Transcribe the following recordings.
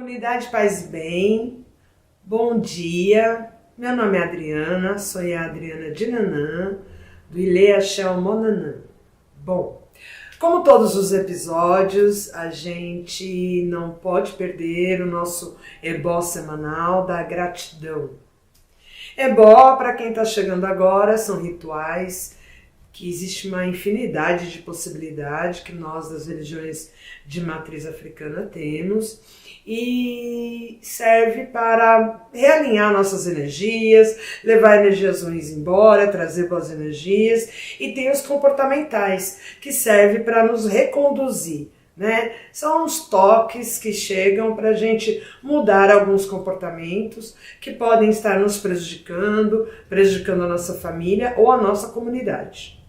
Comunidade Paz e Bem, bom dia, meu nome é Adriana, sou a Adriana de Nanã, do Ilê Shell Monanã. Bom, como todos os episódios, a gente não pode perder o nosso ebó semanal da gratidão. Ebó, para quem está chegando agora, são rituais que existe uma infinidade de possibilidades que nós das religiões de matriz africana temos e serve para realinhar nossas energias, levar energias ruins embora, trazer boas energias, e tem os comportamentais que servem para nos reconduzir, né? São uns toques que chegam para a gente mudar alguns comportamentos que podem estar nos prejudicando a nossa família ou a nossa comunidade.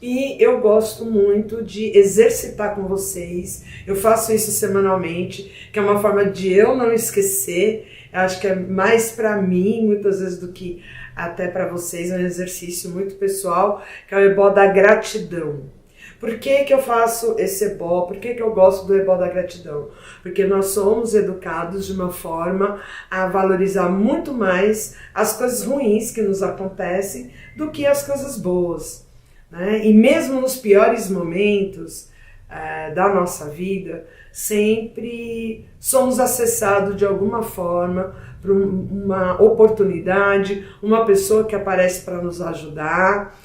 E eu gosto muito de exercitar com vocês, eu faço isso semanalmente, que é uma forma de eu não esquecer, eu acho que é mais para mim, muitas vezes, do que até para vocês, é um exercício muito pessoal, que é o ebó da gratidão. Por que eu faço esse ebó? Por que eu gosto do ebó da gratidão? Porque nós somos educados de uma forma a valorizar muito mais as coisas ruins que nos acontecem do que as coisas boas. E mesmo nos piores momentos da nossa vida, sempre somos acessados de alguma forma por uma oportunidade, uma pessoa que aparece para nos ajudar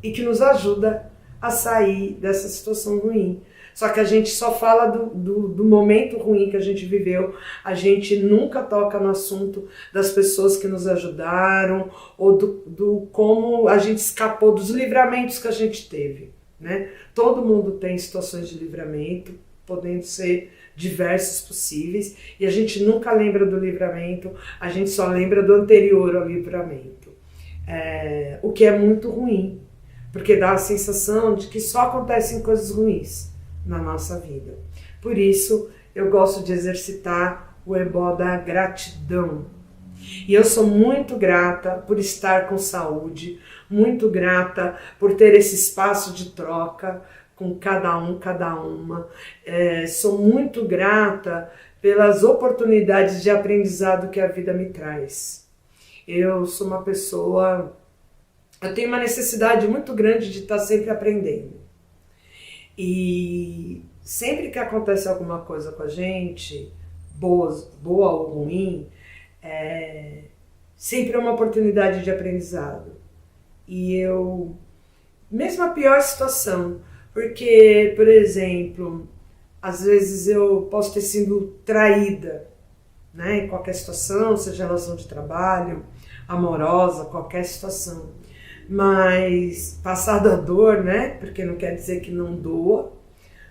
e que nos ajuda a sair dessa situação ruim. Só que a gente só fala do momento ruim que a gente viveu, a gente nunca toca no assunto das pessoas que nos ajudaram ou do como a gente escapou dos livramentos que a gente teve, né? Todo mundo tem situações de livramento, podendo ser diversos possíveis, e a gente nunca lembra do livramento, a gente só lembra do anterior ao livramento. O que é muito ruim, porque dá a sensação de que só acontecem coisas ruins na nossa vida. Por isso, eu gosto de exercitar o ebó da gratidão. E eu sou muito grata por estar com saúde, muito grata por ter esse espaço de troca com cada um, cada uma. Sou muito grata pelas oportunidades de aprendizado que a vida me traz. Eu sou uma pessoa... Eu tenho uma necessidade muito grande de estar sempre aprendendo. E sempre que acontece alguma coisa com a gente, boa ou ruim, sempre é uma oportunidade de aprendizado. E eu, mesmo a pior situação, porque, por exemplo, às vezes eu posso ter sido traída, né, em qualquer situação, seja relação de trabalho, amorosa, qualquer situação. Mas passar da dor, né? Porque não quer dizer que não doa,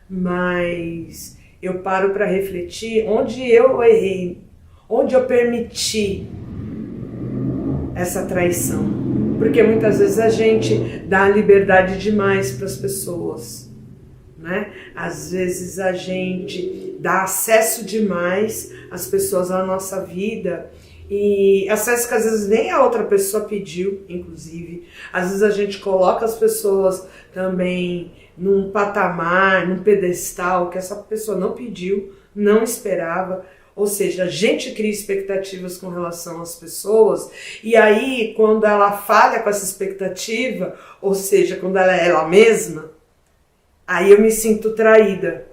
mas eu paro para refletir onde eu errei, onde eu permiti essa traição. Porque muitas vezes a gente dá liberdade demais para as pessoas, né? Às vezes a gente dá acesso demais às pessoas à nossa vida, e acesso que às vezes nem a outra pessoa pediu, inclusive. Às vezes a gente coloca as pessoas também num patamar, num pedestal que essa pessoa não pediu, não esperava. Ou seja, a gente cria expectativas com relação às pessoas, e aí quando ela falha com essa expectativa, ou seja, quando ela é ela mesma, aí eu me sinto traída.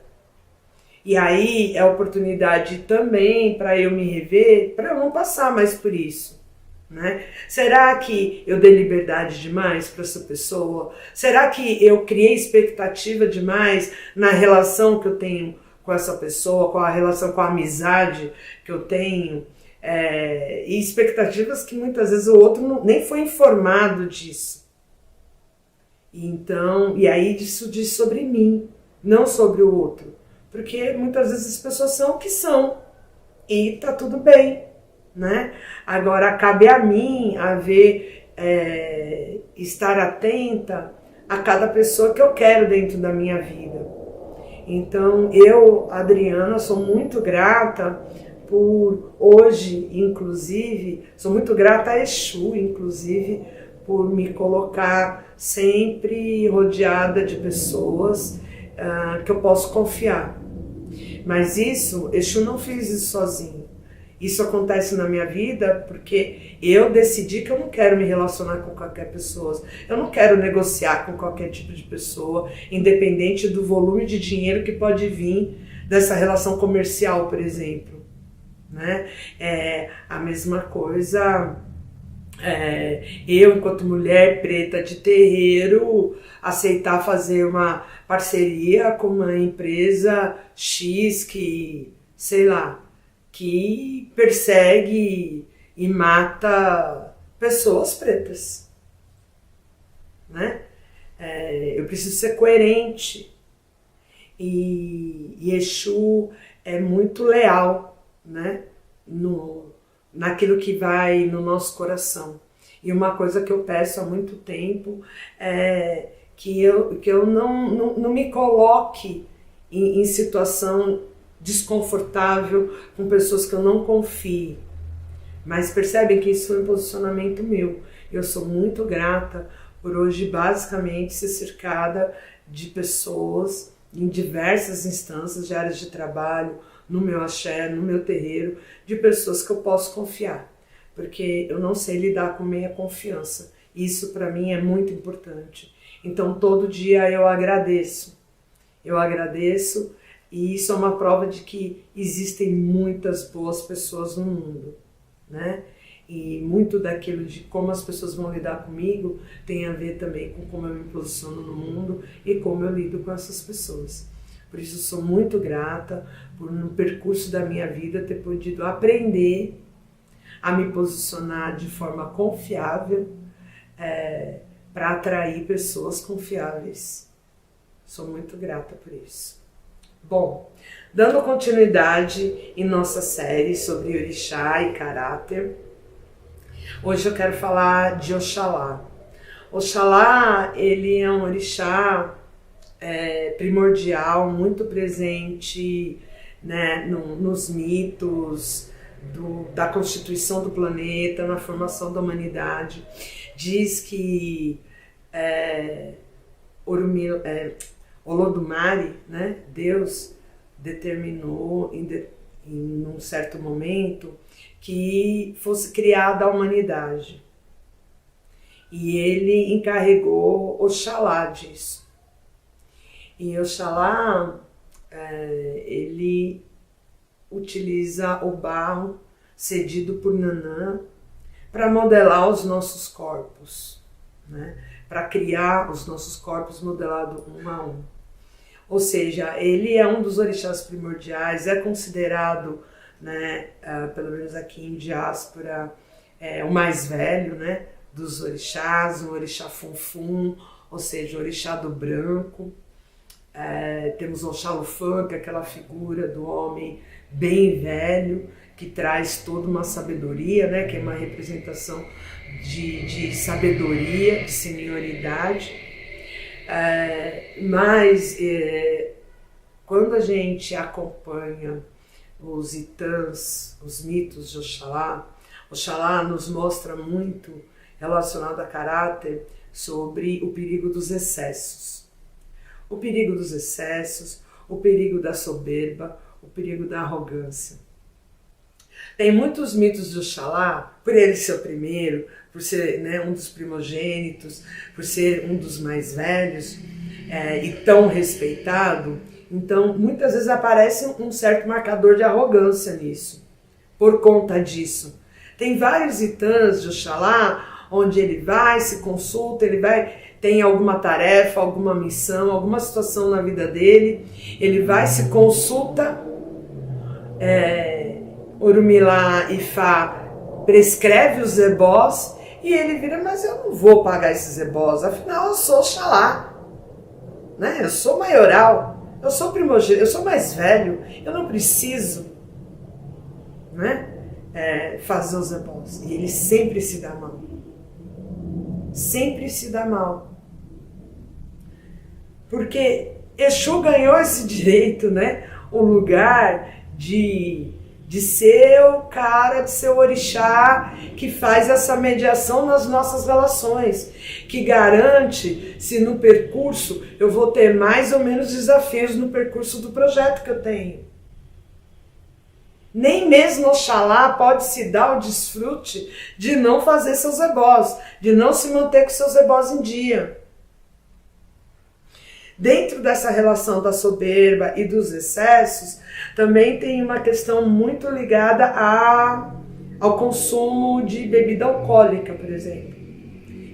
E aí é a oportunidade também para eu me rever, para eu não passar mais por isso, né? Será que eu dei liberdade demais para essa pessoa? Será que eu criei expectativa demais na relação que eu tenho com essa pessoa, com a relação, com a amizade que eu tenho? E expectativas que muitas vezes o outro nem foi informado disso. Então, e aí isso diz sobre mim, não sobre o outro. Porque muitas vezes as pessoas são o que são e tá tudo bem, né? Agora, cabe a mim estar atenta a cada pessoa que eu quero dentro da minha vida. Então, eu, Adriana, sou muito grata por hoje, inclusive, sou muito grata a Exu, inclusive, por me colocar sempre rodeada de pessoas que eu posso confiar. Mas isso, Exu não fez isso sozinho. Isso acontece na minha vida porque eu decidi que eu não quero me relacionar com qualquer pessoa. Eu não quero negociar com qualquer tipo de pessoa, independente do volume de dinheiro que pode vir dessa relação comercial, por exemplo. Né? A mesma coisa, eu, enquanto mulher preta de terreiro, aceitar fazer uma parceria com uma empresa X que, sei lá, que persegue e mata pessoas pretas, né? Eu preciso ser coerente e Exu é muito leal, né? Naquilo que vai no nosso coração. E uma coisa que eu peço há muito tempo é que eu não me coloque em situação desconfortável com pessoas que eu não confie. Mas percebem que isso foi um posicionamento meu. Eu sou muito grata por hoje basicamente ser cercada de pessoas em diversas instâncias de áreas de trabalho, no meu axé, no meu terreiro, de pessoas que eu posso confiar. Porque eu não sei lidar com meia confiança. Isso para mim é muito importante. Então todo dia eu agradeço. Eu agradeço. E isso é uma prova de que existem muitas boas pessoas no mundo, né? E muito daquilo de como as pessoas vão lidar comigo tem a ver também com como eu me posiciono no mundo e como eu lido com essas pessoas. Por isso sou muito grata por no percurso da minha vida ter podido aprender a me posicionar de forma confiável para atrair pessoas confiáveis. Sou muito grata por isso. Bom, dando continuidade em nossa série sobre orixá e caráter, hoje eu quero falar de Oxalá. Oxalá, ele é um orixá primordial, muito presente, né, nos mitos da constituição do planeta, na formação da humanidade. Diz que Olodumare, né, Deus, determinou em um certo momento que fosse criada a humanidade. E ele encarregou Oxalá disso. E Oxalá, ele utiliza o barro cedido por Nanã para modelar os nossos corpos, né? Para criar os nossos corpos modelados um a um. Ou seja, ele é um dos orixás primordiais, é considerado, né, pelo menos aqui em diáspora, o mais velho, né, dos orixás, o orixá Funfun, ou seja, o orixá do branco. Temos o Oxalufã, que é aquela figura do homem bem velho, que traz toda uma sabedoria, né, que é uma representação de sabedoria, de senioridade. Mas quando a gente acompanha os itãs, os mitos de Oxalá, Oxalá nos mostra muito relacionado a caráter sobre o perigo dos excessos. O perigo dos excessos, o perigo da soberba, o perigo da arrogância. Tem muitos mitos de Oxalá, por ele ser o primeiro, por ser, né, um dos primogênitos, por ser um dos mais velhos e tão respeitado. Então, muitas vezes aparece um certo marcador de arrogância nisso, por conta disso. Tem vários itãs de Oxalá, onde ele vai, se consulta, tem alguma tarefa, alguma missão, alguma situação na vida dele, ele vai, se consulta, Orumilá Ifá prescreve os ebós e ele vira, mas eu não vou pagar esses ebós, afinal eu sou Oxalá, né? Eu sou maioral, eu sou primogênito, eu sou mais velho, eu não preciso, né, fazer os ebós. E ele sempre se dá mal. Sempre se dá mal. Porque Exu ganhou esse direito, né? O lugar de ser o cara, de ser o orixá que faz essa mediação nas nossas relações, que garante se no percurso eu vou ter mais ou menos desafios no percurso do projeto que eu tenho. Nem mesmo Oxalá pode se dar o desfrute de não fazer seus ebós, de não se manter com seus ebós em dia. Dentro dessa relação da soberba e dos excessos, também tem uma questão muito ligada ao consumo de bebida alcoólica, por exemplo.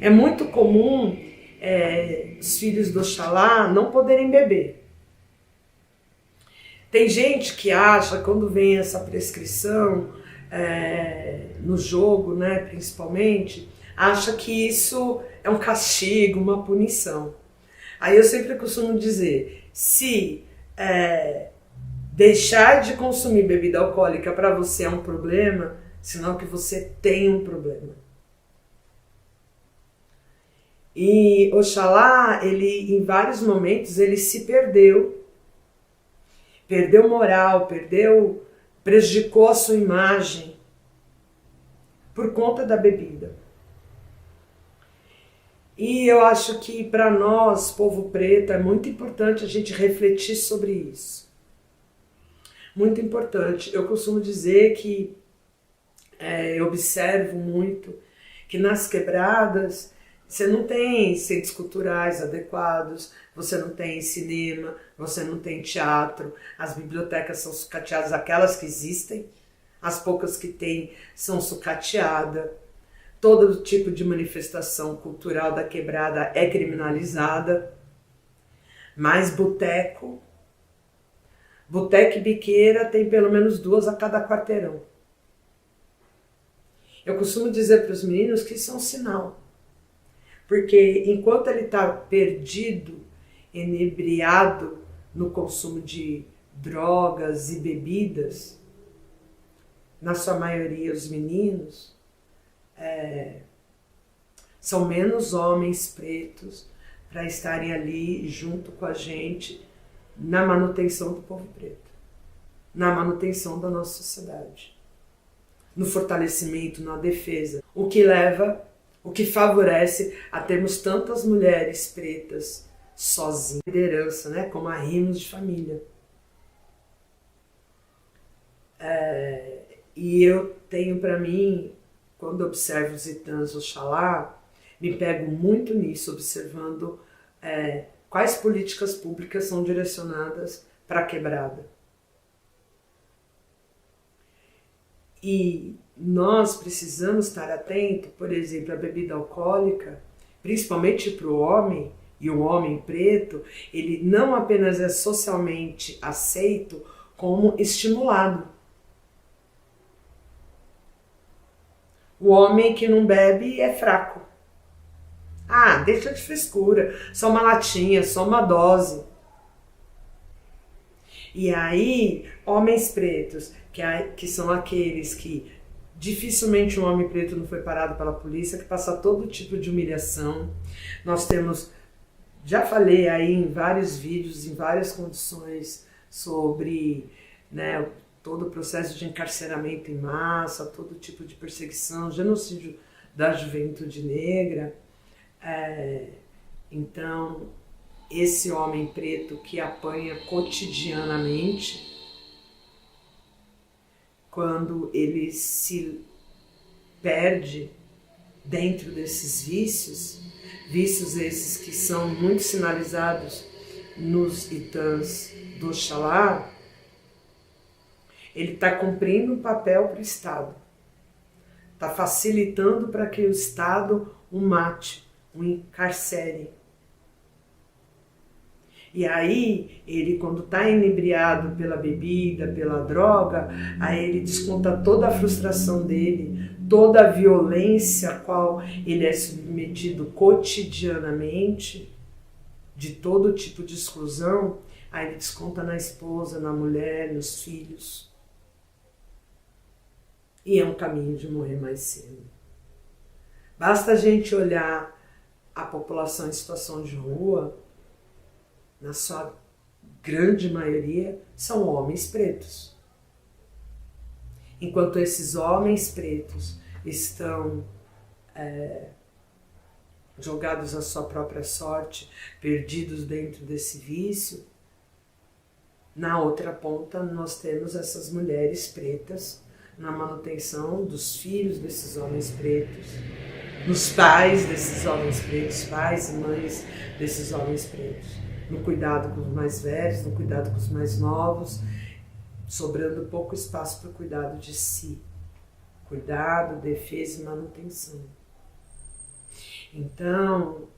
É muito comum os filhos do Oxalá não poderem beber. Tem gente que acha, quando vem essa prescrição, no jogo, né, principalmente, acha que isso é um castigo, uma punição. Aí eu sempre costumo dizer, se deixar de consumir bebida alcoólica para você é um problema, sinal que você tem um problema. E Oxalá, ele, em vários momentos, ele se perdeu moral, prejudicou a sua imagem por conta da bebida. E eu acho que para nós, povo preto, é muito importante a gente refletir sobre isso. Muito importante. Eu costumo dizer que eu observo muito que nas quebradas você não tem centros culturais adequados, você não tem cinema, você não tem teatro, as bibliotecas são sucateadas, aquelas que existem, as poucas que tem são sucateadas, todo tipo de manifestação cultural da quebrada é criminalizada, mas boteco e biqueira tem pelo menos 2 a cada quarteirão. Eu costumo dizer para os meninos que isso é um sinal. Porque enquanto ele está perdido, inebriado no consumo de drogas e bebidas, na sua maioria os meninos, são menos homens pretos para estarem ali junto com a gente na manutenção do povo preto, na manutenção da nossa sociedade, no fortalecimento, na defesa, o que favorece a termos tantas mulheres pretas sozinhas, liderança, né, como arrimos de família. E eu tenho para mim, quando observo os Itãs Oxalá, me pego muito nisso, observando quais políticas públicas são direcionadas para a quebrada. E nós precisamos estar atentos, por exemplo, à bebida alcoólica, principalmente para o homem, e o homem preto, ele não apenas é socialmente aceito, como estimulado. O homem que não bebe é fraco. Ah, deixa de frescura, só uma latinha, só uma dose. E aí, homens pretos, que são aqueles que dificilmente um homem preto não foi parado pela polícia, que passa todo tipo de humilhação. Nós temos, já falei aí em vários vídeos, em várias condições, sobre, né, todo o processo de encarceramento em massa, todo tipo de perseguição, genocídio da juventude negra. Então, esse homem preto que apanha cotidianamente, quando ele se perde dentro desses vícios esses que são muito sinalizados nos Itãs do Oxalá, ele está cumprindo um papel para o Estado, está facilitando para que o Estado o mate, o encarcere. E aí, ele quando está inebriado pela bebida, pela droga, aí ele desconta toda a frustração dele, toda a violência a qual ele é submetido cotidianamente, de todo tipo de exclusão, aí ele desconta na esposa, na mulher, nos filhos. E é um caminho de morrer mais cedo. Basta a gente olhar a população em situação de rua, na sua grande maioria, são homens pretos. Enquanto esses homens pretos estão jogados à sua própria sorte, perdidos dentro desse vício, Na outra ponta, nós temos essas mulheres pretas na manutenção dos filhos desses homens pretos, dos pais desses homens pretos, pais e mães desses homens pretos, no cuidado com os mais velhos, no cuidado com os mais novos, sobrando pouco espaço para o cuidado de si. Cuidado, defesa e manutenção. Então,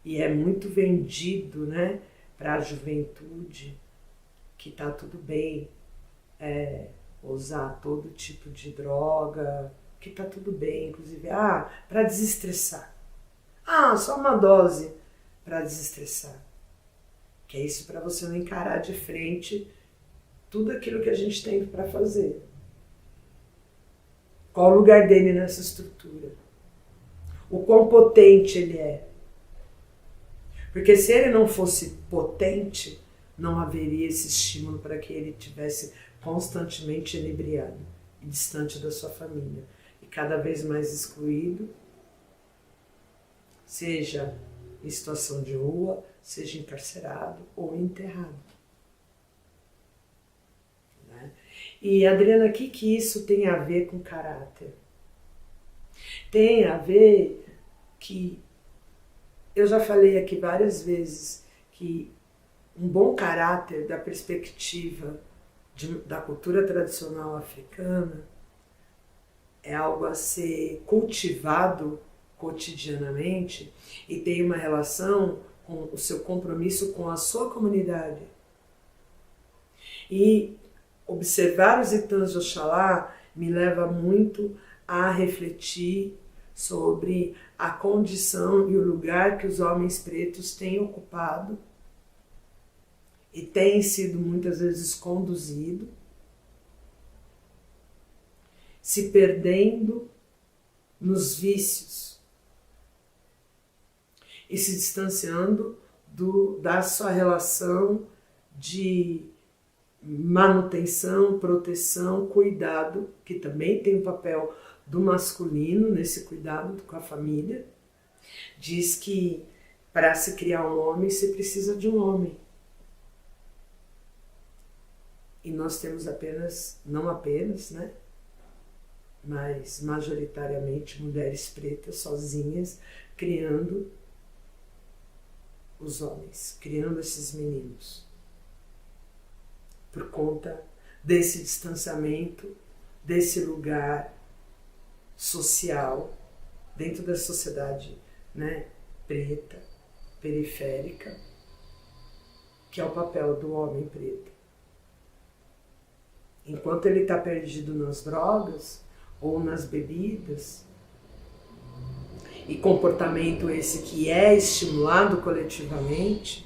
e é muito vendido, né, para a juventude que tá tudo bem usar todo tipo de droga, que tá tudo bem, inclusive, para desestressar. Só uma dose para desestressar. Que é isso para você não encarar de frente tudo aquilo que a gente tem para fazer. Qual o lugar dele nessa estrutura? O quão potente ele é? Porque se ele não fosse potente, não haveria esse estímulo para que ele tivesse constantemente inebriado e distante da sua família. E cada vez mais excluído, seja em situação de rua, seja encarcerado ou enterrado. Né? E, Adriana, o que isso tem a ver com caráter? Tem a ver que, eu já falei aqui várias vezes, que um bom caráter da perspectiva da cultura tradicional africana é algo a ser cultivado cotidianamente e tem uma relação com o seu compromisso com a sua comunidade. E observar os Itãs de Oxalá me leva muito a refletir sobre a condição e o lugar que os homens pretos têm ocupado e têm sido muitas vezes conduzido, se perdendo nos vícios e se distanciando da sua relação de manutenção, proteção, cuidado, que também tem o papel do masculino nesse cuidado com a família. Diz que para se criar um homem, se precisa de um homem. E nós temos não apenas, né, mas majoritariamente mulheres pretas sozinhas criando os homens, criando esses meninos. Por conta desse distanciamento, desse lugar social, dentro da sociedade, né, preta, periférica, que é o papel do homem preto. Enquanto ele está perdido nas drogas ou nas bebidas, e comportamento esse que é estimulado coletivamente,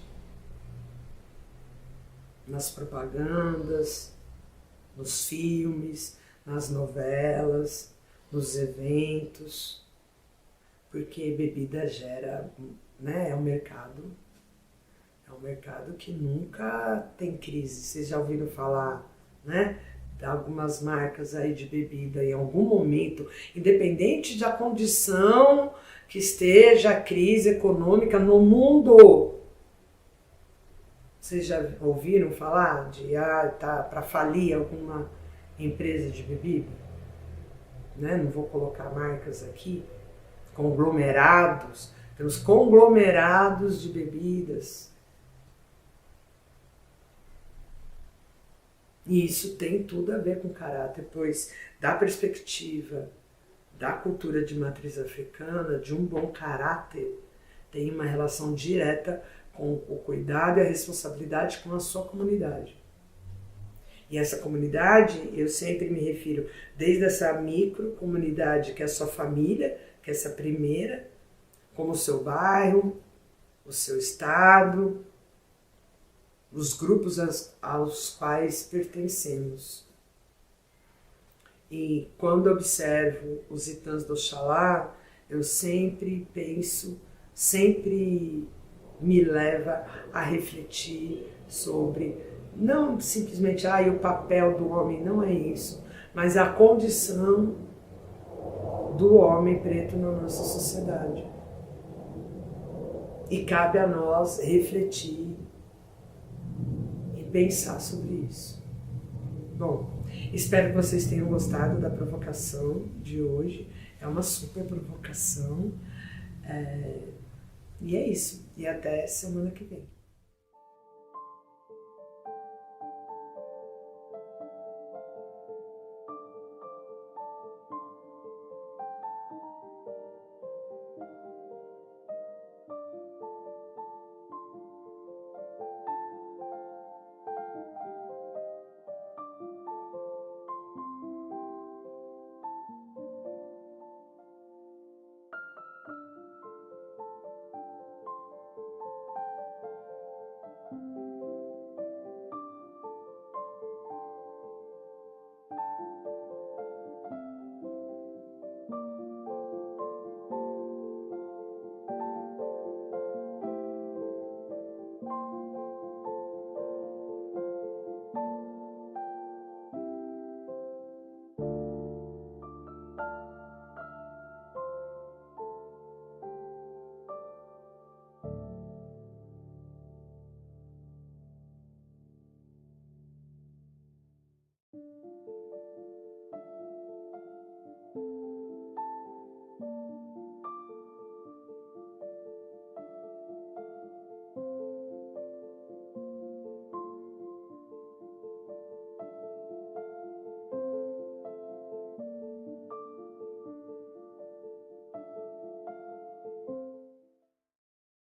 nas propagandas, nos filmes, nas novelas, nos eventos, porque bebida gera, né, é um mercado que nunca tem crise. Vocês já ouviram falar, né, de algumas marcas aí de bebida em algum momento, independente da condição que esteja a crise econômica no mundo. Vocês já ouviram falar de tá para falir alguma empresa de bebida? Né? Não vou colocar marcas aqui. Conglomerados. Temos conglomerados de bebidas. E isso tem tudo a ver com caráter, pois da perspectiva da cultura de matriz africana, de um bom caráter, tem uma relação direta com o cuidado e a responsabilidade com a sua comunidade. E essa comunidade, eu sempre me refiro desde essa micro comunidade que é a sua família, que é essa primeira, como o seu bairro, o seu estado, os grupos aos quais pertencemos. E quando observo os Itãs do Oxalá, eu sempre penso, sempre me leva a refletir sobre, não simplesmente o papel do homem, não é isso, mas a condição do homem preto na nossa sociedade. E cabe a nós refletir e pensar sobre isso. Bom, espero que vocês tenham gostado da provocação de hoje. É uma super provocação. E é isso. E até semana que vem.